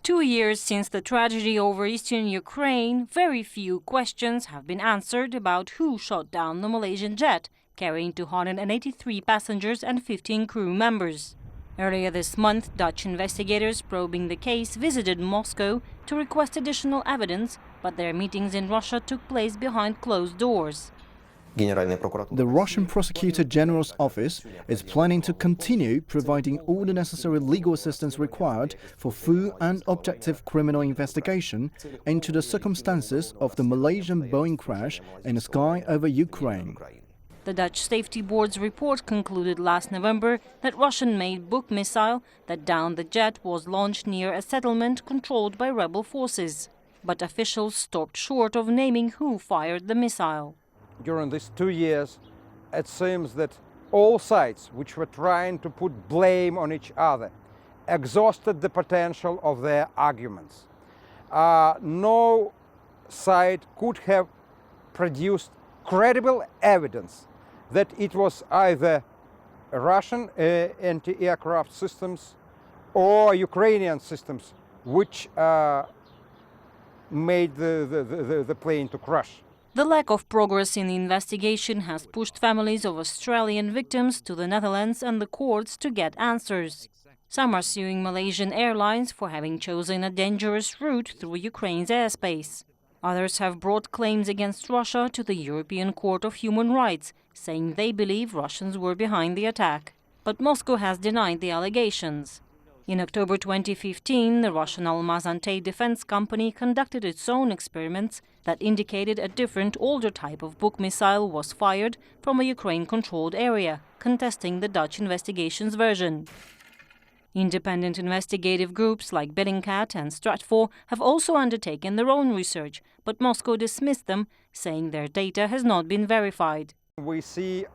2 years since the tragedy over eastern Ukraine, very few questions have been answered about who shot down the Malaysian jet, carrying 283 passengers and 15 crew members. Earlier this month, Dutch investigators probing the case visited Moscow to request additional evidence, but their meetings in Russia took place behind closed doors. The Russian Prosecutor General's office is planning to continue providing all the necessary legal assistance required for full and objective criminal investigation into the circumstances of the Malaysian Boeing crash in the sky over Ukraine. The Dutch Safety Board's report concluded last November that Russian-made Buk missile that downed the jet was launched near a settlement controlled by rebel forces. But officials stopped short of naming who fired the missile. During these 2 years, it seems that all sides which were trying to put blame on each other exhausted the potential of their arguments. No side could have produced credible evidence that it was either Russian anti-aircraft systems or Ukrainian systems which made the plane to crash. The lack of progress in the investigation has pushed families of Australian victims to the Netherlands and the courts to get answers. Some are suing Malaysian Airlines for having chosen a dangerous route through Ukraine's airspace. Others have brought claims against Russia to the European Court of Human Rights, saying they believe Russians were behind the attack. But Moscow has denied the allegations. In October 2015, the Russian Almaz-Antey defense company conducted its own experiments that indicated a different, older type of Buk missile was fired from a Ukraine-controlled area, contesting the Dutch investigation's version. Independent investigative groups like Bellingcat and Stratfor have also undertaken their own research, but Moscow dismissed them, saying their data has not been verified. We see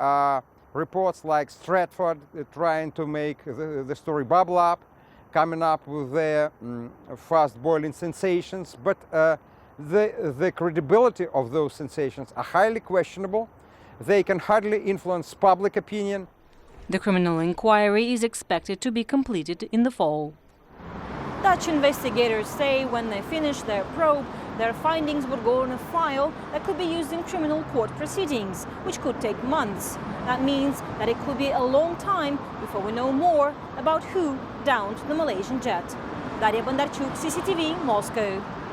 reports like Stratford trying to make the story bubble up, coming up with their fast-boiling sensations, but the credibility of those sensations are highly questionable. They can hardly influence public opinion. The criminal inquiry is expected to be completed in the fall. Dutch investigators say when they finish their probe, their findings would go on a file that could be used in criminal court proceedings, which could take months. That means that it could be a long time before we know more about who downed the Malaysian jet. Daria, Bondarchuk, CCTV, Moscow.